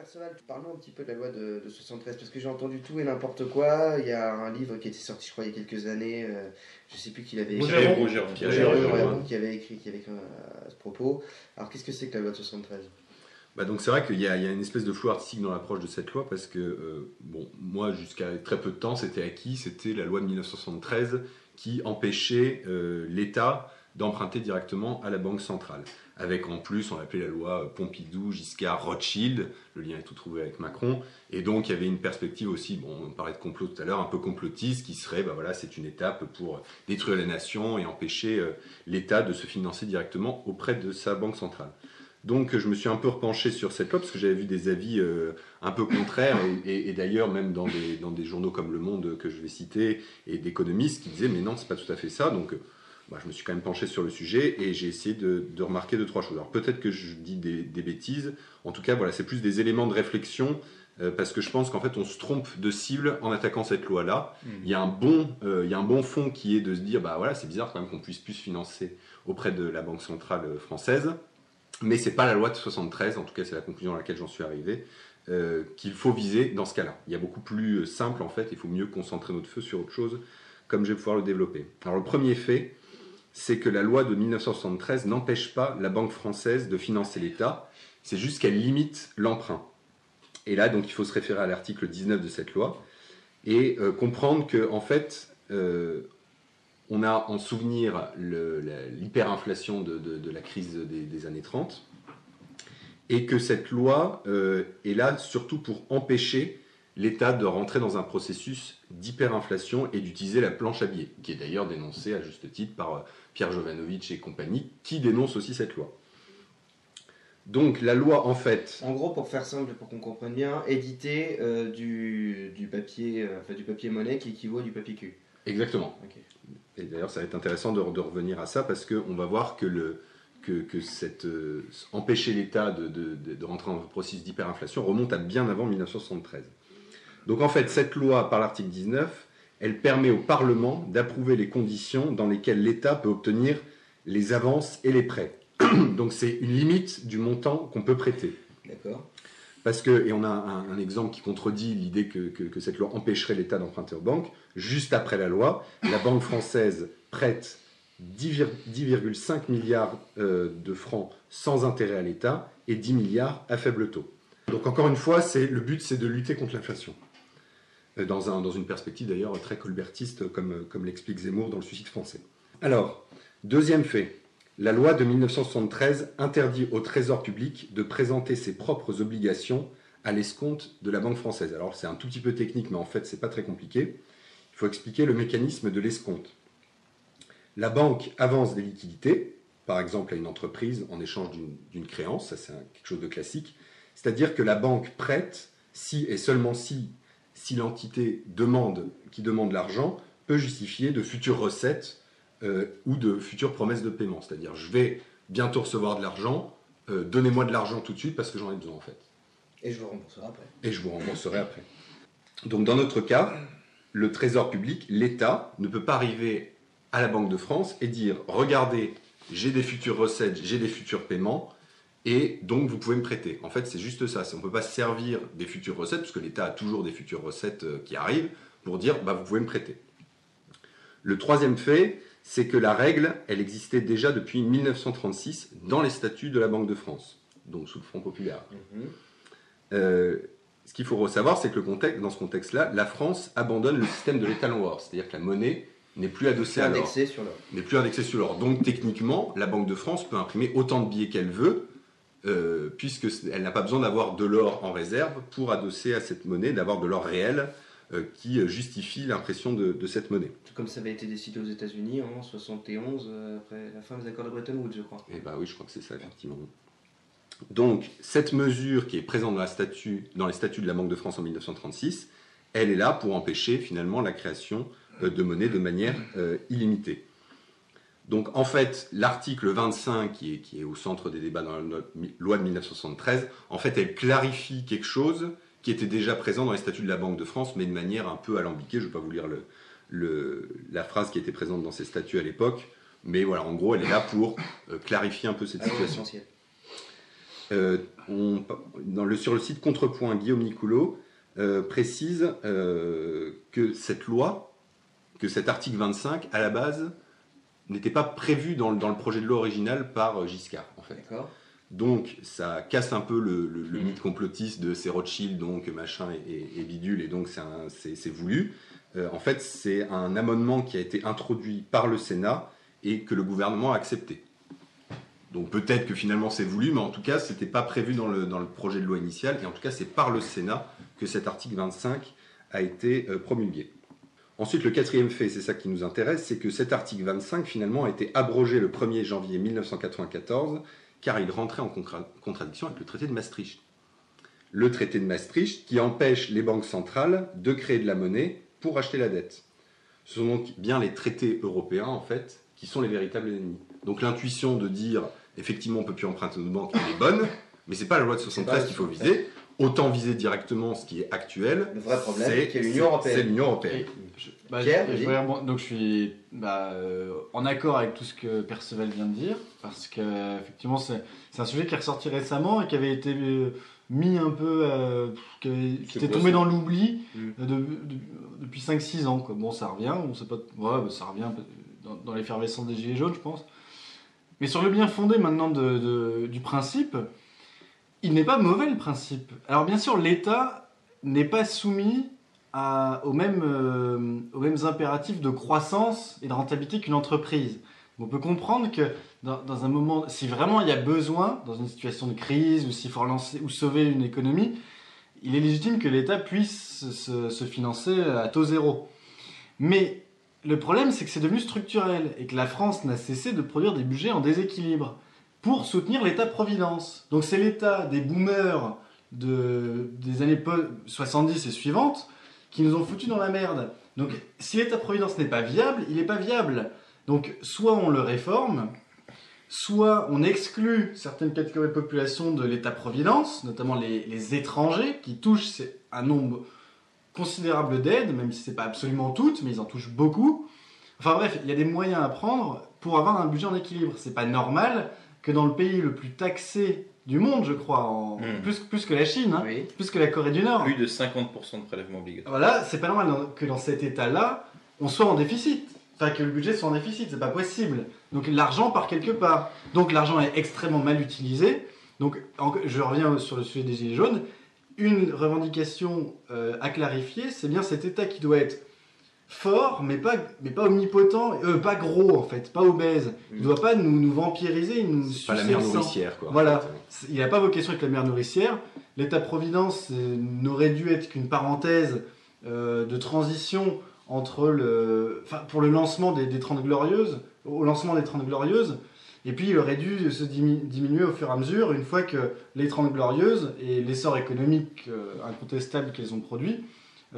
Perceval, parlons un petit peu de la loi de 73, parce que j'ai entendu tout et n'importe quoi. Il y a un livre qui était sorti, je crois, il y a quelques années. Je ne sais plus qui l'avait écrit. Roger qui avait écrit à ce propos. Alors, qu'est-ce que c'est que la loi de 73 ? Donc c'est vrai qu'il y a une espèce de flou artistique dans l'approche de cette loi parce que, moi, jusqu'à très peu de temps, c'était acquis, c'était la loi de 1973 qui empêchait l'État d'emprunter directement à la Banque centrale. Avec en plus, on l'appelait la loi Pompidou, Giscard, Rothschild, le lien est tout trouvé avec Macron, et donc il y avait une perspective aussi, on parlait de complot tout à l'heure, un peu complotiste, qui serait, c'est une étape pour détruire les nations et empêcher l'État de se financer directement auprès de sa Banque centrale. Donc je me suis un peu repenché sur cette loi parce que j'avais vu des avis un peu contraires et d'ailleurs même dans des journaux comme Le Monde que je vais citer et d'économistes qui disaient mais non c'est pas tout à fait ça. Donc je me suis quand même penché sur le sujet et j'ai essayé de remarquer 2-3 choses. Alors peut-être que je dis des bêtises, en tout cas c'est plus des éléments de réflexion parce que je pense qu'en fait on se trompe de cible en attaquant cette loi-là. Il y a un bon fond qui est de se dire c'est bizarre quand même qu'on puisse plus se financer auprès de la Banque centrale française. Mais ce n'est pas la loi de 73, en tout cas c'est la conclusion à laquelle j'en suis arrivé, qu'il faut viser dans ce cas-là. Il y a beaucoup plus simple en fait, il faut mieux concentrer notre feu sur autre chose, comme je vais pouvoir le développer. Alors le premier fait, c'est que la loi de 1973 n'empêche pas la Banque française de financer l'État, c'est juste qu'elle limite l'emprunt. Et là, donc il faut se référer à l'article 19 de cette loi, et comprendre qu'en fait, on a en souvenir l'hyperinflation de la crise des années 30 et que cette loi est là surtout pour empêcher l'État de rentrer dans un processus d'hyperinflation et d'utiliser la planche à billets, qui est d'ailleurs dénoncée à juste titre par Pierre Jovanovic et compagnie, qui dénonce aussi cette loi. Donc la loi en fait... En gros, pour faire simple, pour qu'on comprenne bien, éditer du papier monnaie qui équivaut à du papier cul. Exactement. Okay. Et d'ailleurs, ça va être intéressant de revenir à ça parce qu'on va voir que empêcher l'État de rentrer dans un processus d'hyperinflation remonte à bien avant 1973. Donc en fait, cette loi, par l'article 19, elle permet au Parlement d'approuver les conditions dans lesquelles l'État peut obtenir les avances et les prêts. Donc c'est une limite du montant qu'on peut prêter. D'accord. Parce que, et on a un exemple qui contredit l'idée que cette loi empêcherait l'État d'emprunter aux banques. Juste après la loi, la Banque française prête 10,5 milliards de francs sans intérêt à l'État et 10 milliards à faible taux. Donc encore une fois, le but c'est de lutter contre l'inflation. Dans une perspective d'ailleurs très colbertiste comme l'explique Zemmour dans Le Suicide français. Alors, deuxième fait. La loi de 1973 interdit au Trésor public de présenter ses propres obligations à l'escompte de la Banque française. Alors c'est un tout petit peu technique, mais en fait c'est pas très compliqué. Il faut expliquer le mécanisme de l'escompte. La banque avance des liquidités, par exemple à une entreprise en échange d'une créance, ça c'est quelque chose de classique. C'est-à-dire que la banque prête si et seulement si l'entité qui demande l'argent peut justifier de futures recettes ou de futures promesses de paiement. C'est-à-dire, je vais bientôt recevoir de l'argent, donnez-moi de l'argent tout de suite parce que j'en ai besoin en fait. Et je vous rembourserai après. Donc dans notre cas, le Trésor public, l'État, ne peut pas arriver à la Banque de France et dire « Regardez, j'ai des futures recettes, j'ai des futurs paiements, et donc vous pouvez me prêter ». En fait, c'est juste ça. On ne peut pas se servir des futures recettes, puisque l'État a toujours des futures recettes qui arrivent, pour dire « Vous pouvez me prêter ». Le troisième fait, c'est que la règle, elle existait déjà depuis 1936 dans les statuts de la Banque de France, donc sous le Front populaire. Ce qu'il faut savoir, c'est que dans ce contexte-là, la France abandonne le système de l'étalon-or, c'est-à-dire que la monnaie n'est plus adossée à l'or. N'est plus indexée sur l'or. Donc techniquement, la Banque de France peut imprimer autant de billets qu'elle veut, puisqu'elle n'a pas besoin d'avoir de l'or en réserve pour adosser à cette monnaie, d'avoir de l'or réel, qui justifie l'impression de cette monnaie. Tout comme ça avait été décidé aux États-Unis en 1971, après la fin des accords de Bretton Woods, je crois. Eh bien oui, je crois que c'est ça, effectivement. Donc, cette mesure qui est présente dans les statuts de la Banque de France en 1936, elle est là pour empêcher finalement la création de monnaie de manière illimitée. Donc, en fait, l'article 25, qui est au centre des débats dans la loi de 1973, en fait, elle clarifie quelque chose qui était déjà présent dans les statuts de la Banque de France, mais de manière un peu alambiquée. Je ne vais pas vous lire la phrase qui était présente dans ces statuts à l'époque, mais voilà, en gros, elle est là pour clarifier un peu cette situation. sur le site Contrepoint, Guillaume Nicoulot précise que cette loi, que cet article 25, à la base, n'était pas prévu dans le projet de loi original par Giscard, en fait. D'accord. Donc, ça casse un peu le mythe complotiste de c'est Rothschild, donc machin et bidule, et donc c'est voulu. En fait, c'est un amendement qui a été introduit par le Sénat et que le gouvernement a accepté. Donc peut-être que finalement c'est voulu, mais en tout cas, ce n'était pas prévu dans le projet de loi initial, et en tout cas, c'est par le Sénat que cet article 25 a été promulgué. Ensuite, le quatrième fait, c'est ça qui nous intéresse, c'est que cet article 25, finalement, a été abrogé le 1er janvier 1994, car il rentrait en contradiction avec le traité de Maastricht. Le traité de Maastricht qui empêche les banques centrales de créer de la monnaie pour acheter la dette. Ce sont donc bien les traités européens, en fait, qui sont les véritables ennemis. Donc l'intuition de dire, effectivement, on ne peut plus emprunter nos banques, elle est bonne, mais ce n'est pas la loi de 73 qu'il faut viser. Autant viser directement ce qui est actuel. Le vrai problème, c'est l'Union européenne. C'est l'Union européenne. Pierre, donc je suis en accord avec tout ce que Perceval vient de dire, parce que effectivement c'est un sujet qui est ressorti récemment et qui avait été mis un peu, qui était tombé dans l'oubli depuis 5-6 ans. Quoi. Bon, ça revient, on sait pas, ça revient dans l'effervescence des Gilets jaunes, je pense. Mais sur le bien fondé maintenant du principe, il n'est pas mauvais le principe. Alors bien sûr, l'État n'est pas soumis aux mêmes impératifs de croissance et de rentabilité qu'une entreprise. On peut comprendre que dans un moment, si vraiment il y a besoin, dans une situation de crise, ou s'il faut relancer ou sauver une économie, il est légitime que l'État puisse se financer à taux zéro. Mais le problème, c'est que c'est devenu structurel et que la France n'a cessé de produire des budgets en déséquilibre pour soutenir l'État-providence. Donc c'est l'État des boomers des années 70 et suivantes qui nous ont foutus dans la merde. Donc si l'État-providence n'est pas viable, il n'est pas viable. Donc soit on le réforme, soit on exclut certaines catégories de population de l'État-providence, notamment les étrangers, qui touchent un nombre considérable d'aides, même si ce n'est pas absolument toutes, mais ils en touchent beaucoup. Enfin bref, il y a des moyens à prendre pour avoir un budget en équilibre. C'est pas normal que dans le pays le plus taxé du monde, je crois, plus que la Chine, oui. Plus que la Corée du Nord. Plus de 50% de prélèvements obligatoires. Voilà, c'est pas normal que dans cet état-là, on soit en déficit. Enfin, que le budget soit en déficit, c'est pas possible. Donc l'argent part quelque part. Donc l'argent est extrêmement mal utilisé. Donc je reviens sur le sujet des Gilets jaunes. Une revendication à clarifier, c'est bien cet état qui doit être fort, mais pas omnipotent, pas gros en fait, pas obèse. Il ne doit pas nous vampiriser, nous sucer pas la mère nourricière, quoi. Voilà, il n'a pas vocation à être la mère nourricière. L'État-providence n'aurait dû être qu'une parenthèse de transition entre pour le lancement des 30 Glorieuses, au lancement des 30 Glorieuses, et puis il aurait dû se diminuer au fur et à mesure, une fois que les 30 Glorieuses et l'essor économique incontestable qu'elles ont produit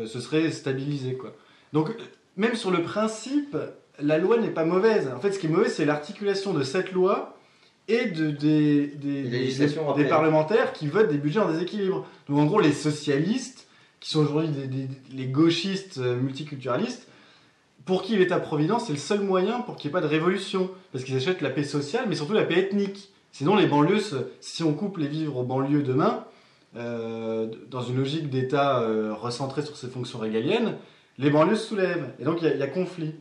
se seraient stabilisés, quoi. Donc, même sur le principe, la loi n'est pas mauvaise. En fait, ce qui est mauvais, c'est l'articulation de cette loi et des parlementaires qui votent des budgets en déséquilibre. Donc, en gros, les socialistes, qui sont aujourd'hui les gauchistes multiculturalistes, pour qui l'État-providence, c'est le seul moyen pour qu'il n'y ait pas de révolution. Parce qu'ils achètent la paix sociale, mais surtout la paix ethnique. Sinon, les banlieues, si on coupe les vivres aux banlieues demain, dans une logique d'État recentré sur ses fonctions régaliennes, les banlieues se soulèvent, et donc il y a conflit.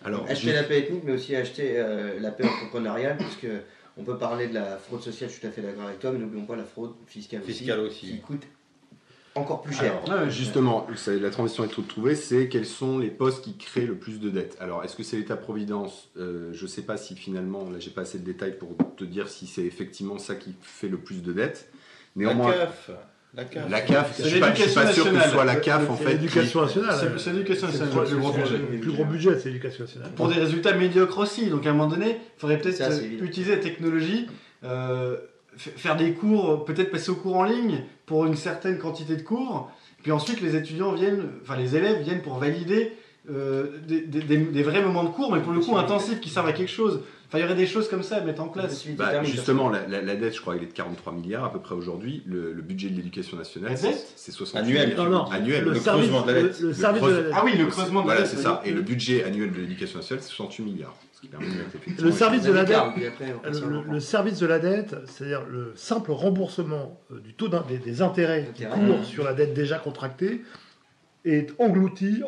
Alors, acheter la paix ethnique, mais aussi acheter la paix entrepreneuriale, puisque on peut parler de la fraude sociale, je suis tout à fait d'accord avec toi, mais n'oublions pas la fraude fiscale aussi, qui coûte encore plus cher. Alors, justement, la transition est trouvée, c'est quels sont les postes qui créent le plus de dettes. Alors, est-ce que c'est l'État-providence ? Je ne sais pas si finalement, là j'ai pas assez de détails pour te dire si c'est effectivement ça qui fait le plus le plus budget. Néanmoins, la CAF, je ne suis pas sûr que ce soit la CAF en fait. L'éducation nationale. C'est l'éducation nationale, le plus gros budget. Le plus gros budget, c'est l'éducation nationale. Pour des résultats médiocres aussi. Donc à un moment donné, il faudrait peut-être utiliser la technologie, faire des cours, peut-être passer aux cours en ligne pour une certaine quantité de cours. Puis ensuite, les élèves viennent pour valider des vrais moments de cours, mais pour le coup intensifs qui servent à quelque chose. Enfin, il y aurait des choses comme ça à mettre en place. Justement, la dette, je crois, elle est de 43 milliards à peu près aujourd'hui. Le budget de l'éducation nationale, c'est 68 milliards. Non, annuel. Le creusement de la dette. Ah oui, le creusement de la dette. Voilà, c'est ça. Et le budget annuel de l'éducation nationale, c'est 68 milliards. Le service de la dette, le service de la dette, c'est-à-dire le simple remboursement du taux des intérêts qui courent sur la dette déjà contractée, est englouti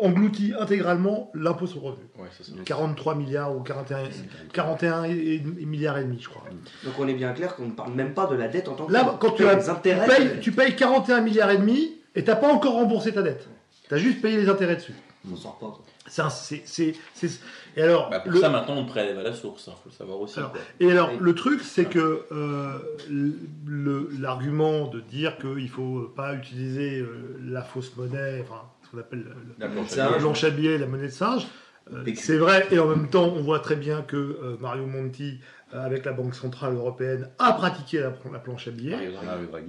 intégralement l'impôt sur le revenu. Ouais, c'est ça. 43 milliards ou 41 milliards et demi, je crois. Donc on est bien clair qu'on ne parle même pas de la dette en tant que là, quand tu payes 41 milliards et demi et tu n'as pas encore remboursé ta dette. Tu as juste payé les intérêts dessus. On sort pas. Et alors, pour ça, maintenant, on prélève à la source, faut le savoir aussi. Le truc, c'est que l'argument de dire qu'il ne faut pas utiliser la fausse monnaie, enfin, ce qu'on appelle la planche à billets, la monnaie de singe, c'est vrai, et en même temps, on voit très bien que Mario Monti, avec la Banque Centrale Européenne, a pratiqué la planche à billets.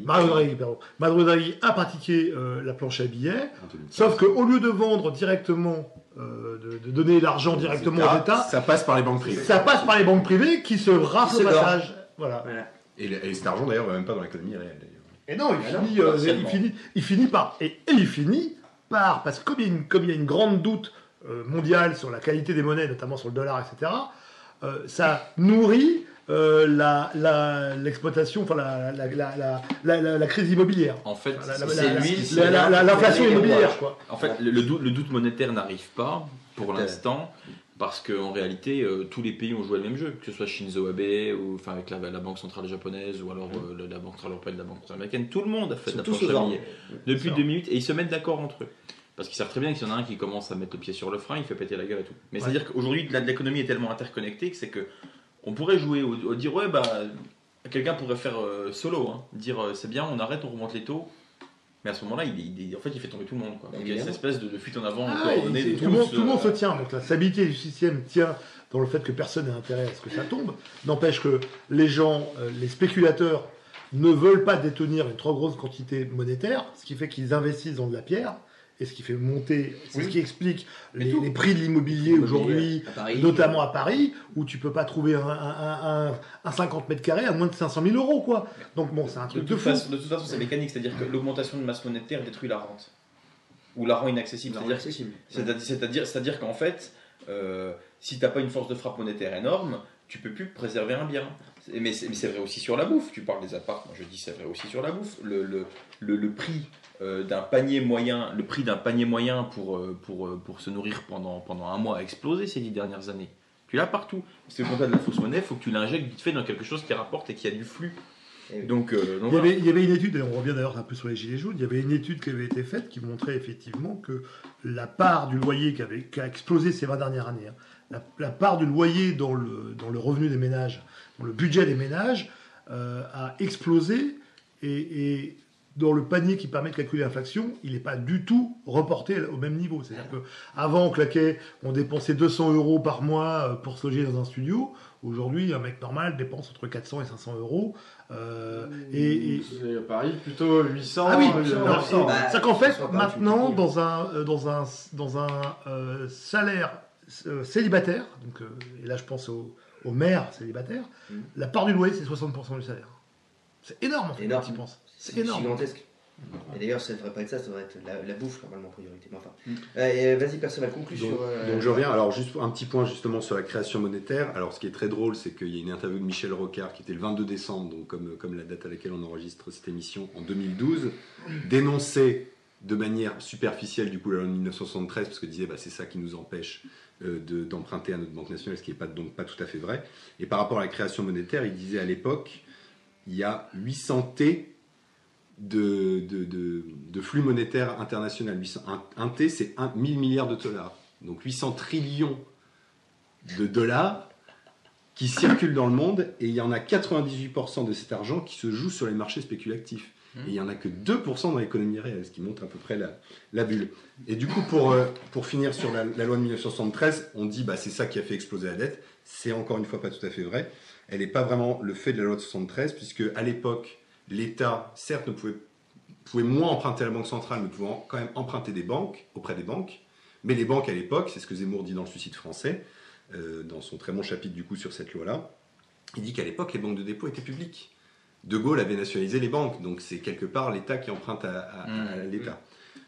Mario Draghi a pratiqué la planche à billets, sauf qu'au lieu de vendre directement, de donner l'argent directement aux États, ça passe par les banques privées. Ça passe par les banques privées qui se raflent au passage. Voilà. Et cet argent, d'ailleurs, ne va même pas dans l'économie réelle. Et non, il finit par, parce que comme il y a une grande doute mondiale sur la qualité des monnaies, notamment sur le dollar, etc., ça nourrit l'exploitation, enfin la crise immobilière. En fait, l'inflation immobilière, quoi. En fait, le doute monétaire n'arrive pas pour l'instant. Parce qu'en réalité, tous les pays ont joué le même jeu, que ce soit Shinzo Abe, ou avec la Banque Centrale Japonaise, ou alors la Banque Centrale Européenne, la Banque Centrale Américaine. Tout le monde a fait la planche à billets depuis 2 minutes, et ils se mettent d'accord entre eux. Parce qu'ils savent très bien que s'il y en a un qui commence à mettre le pied sur le frein, il fait péter la gueule et tout. Mais c'est-à-dire qu'aujourd'hui, l'économie est tellement interconnectée que c'est que on pourrait jouer, dire quelqu'un pourrait faire solo, dire c'est bien, on arrête, on remonte les taux. Mais à ce moment-là, en fait, il fait tomber tout le monde. Quoi. Donc, il y a cette espèce de fuite en avant. Tout le monde se tient. Donc la stabilité du système tient dans le fait que personne n'a intérêt à ce que ça tombe. N'empêche que les gens, les spéculateurs, ne veulent pas détenir une trop grosse quantité monétaire, ce qui fait qu'ils investissent dans de la pierre. Et ce qui fait monter, c'est ce qui explique les prix de l'immobilier aujourd'hui, notamment à Paris, où tu peux pas trouver un 50 mètres carrés à moins de 500 000 euros, quoi. Donc bon, c'est un truc de fou. De toute façon, c'est mécanique, c'est-à-dire que l'augmentation de masse monétaire détruit la rente. Ou la rend inaccessible. C'est-à-dire qu'en fait, si tu n'as pas une force de frappe monétaire énorme, tu peux plus préserver un bien. Mais c'est vrai aussi sur la bouffe. Tu parles des apparts, moi je dis c'est vrai aussi sur la bouffe. Le prix d'un panier moyen, pour se nourrir pendant un mois a explosé ces 10 dernières années. Tu l'as partout. C'est le contraire de la fausse monnaie, il faut que tu l'injectes vite fait dans quelque chose qui rapporte et qui a du flux. Donc, il y avait une étude, et on revient d'ailleurs un peu sur les gilets jaunes, il y avait une étude qui avait été faite qui montrait effectivement que la part du loyer qui a explosé ces 20 dernières années, la part du loyer dans le revenu des ménages, dans le budget des ménages, a explosé et dans le panier qui permet de calculer l'inflation, il n'est pas du tout reporté au même niveau. C'est-à-dire qu'avant, on dépensait 200 euros par mois pour se loger dans un studio. Aujourd'hui, un mec normal dépense entre 400 et 500 euros. Et à Paris, plutôt 800. Ah oui, 900. C'est qu'en fait, maintenant, dans un salaire célibataire, donc, et là je pense aux mères célibataires, la part du loyer, c'est 60% du salaire. C'est énorme, en fait, quand tu y penses. C'est énorme. Gigantesque. Et d'ailleurs, ça ne devrait pas être ça devrait être la bouffe, normalement, priorité. Enfin, vas-y, Perceval, conclusion. Donc je reviens, alors juste un petit point justement sur la création monétaire. Alors ce qui est très drôle, c'est qu'il y a une interview de Michel Rocard qui était le 22 décembre, donc comme la date à laquelle on enregistre cette émission, en 2012, dénonçait de manière superficielle du coup la loi de 1973, parce que disait c'est ça qui nous empêche d'emprunter à notre Banque nationale, ce qui n'est donc pas tout à fait vrai. Et par rapport à la création monétaire, il disait à l'époque, il y a 800 T de flux monétaire international. Un T, c'est 1000 milliards de dollars. Donc 800 trillions de dollars qui circulent dans le monde, et il y en a 98% de cet argent qui se joue sur les marchés spéculatifs. Et il n'y en a que 2% dans l'économie réelle, ce qui montre à peu près la bulle. Et du coup, pour finir sur la loi de 1973, on dit c'est ça qui a fait exploser la dette. C'est encore une fois pas tout à fait vrai. Elle n'est pas vraiment le fait de la loi de 1973, puisque à l'époque, l'État, certes, pouvait moins emprunter à la Banque centrale, mais pouvait quand même emprunter auprès des banques. Mais les banques à l'époque, c'est ce que Zemmour dit dans le Suicide français, dans son très bon chapitre du coup sur cette loi-là, il dit qu'à l'époque, les banques de dépôt étaient publiques. De Gaulle avait nationalisé les banques, donc c'est quelque part l'État qui emprunte à l'État.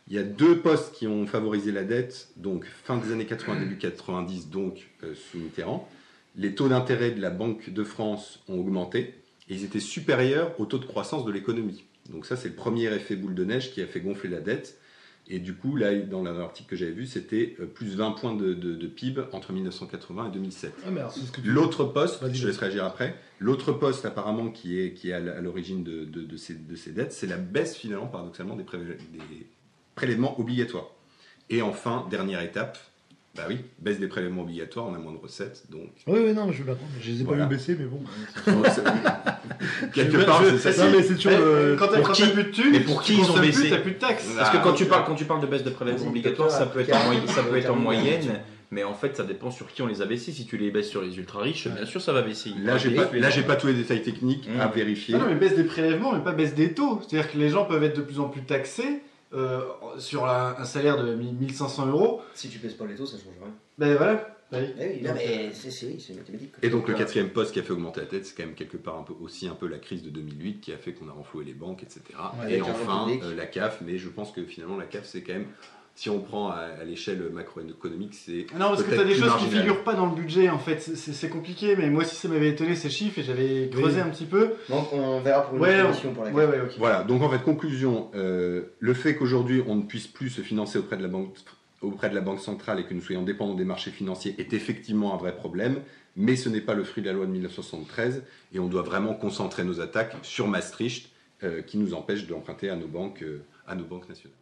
Il y a 2 postes qui ont favorisé la dette, donc fin des années 80, début 90, donc sous Mitterrand. les taux d'intérêt de la Banque de France ont augmenté et ils étaient supérieurs au taux de croissance de l'économie. Donc ça, c'est le premier effet boule de neige qui a fait gonfler la dette. Et du coup, là, dans l'article que j'avais vu, c'était plus 20 points de PIB entre 1980 et 2007. Ah, mais alors, c'est ce que L'autre poste, je te laisse réagir après, l'autre poste apparemment qui est à l'origine de ces dettes, c'est la baisse finalement, paradoxalement, des prélèvements obligatoires. Et enfin, dernière étape, bah oui, baisse des prélèvements obligatoires, on a moins de recettes, donc... Oui, non, je veux l'apprendre. Je les ai pas vu baisser, mais bon. Quelque part, c'est ça. Non, mais c'est toujours quand t'as plus de thunes, mais pour qui ils ont baissé? T'as plus de taxes. Parce que quand tu parles de baisse de prélèvements obligatoires, ça peut être en moyenne, mais en fait, ça dépend sur qui on les a baissés. Si tu les baisses sur les ultra riches, bien sûr, ça va baisser. Là, j'ai pas tous les détails techniques à vérifier. Non, mais baisse des prélèvements, mais pas baisse des taux. C'est-à-dire que les gens peuvent être de plus en plus taxés sur un salaire de 1500 €. Si tu baisses pas les taux, ça change rien. Ben voilà. Oui, non, mais c'est mathématique. Et donc le quatrième poste qui a fait augmenter la dette, c'est quand même quelque part un peu la crise de 2008 qui a fait qu'on a renfloué les banques, etc. Ouais, et enfin la CAF, mais je pense que finalement la CAF c'est quand même, si on prend à l'échelle macroéconomique, c'est non, parce que tu as des choses qui ne figurent pas dans le budget en fait, c'est compliqué, mais moi aussi ça m'avait étonné ces chiffres et j'avais creusé un petit peu. Donc on verra pour une commission pour la CAF. Okay. Voilà, donc en fait conclusion, le fait qu'aujourd'hui on ne puisse plus se financer auprès de la Banque centrale et que nous soyons dépendants des marchés financiers est effectivement un vrai problème, mais ce n'est pas le fruit de la loi de 1973 et on doit vraiment concentrer nos attaques sur Maastricht qui nous empêche d'emprunter à nos banques nationales.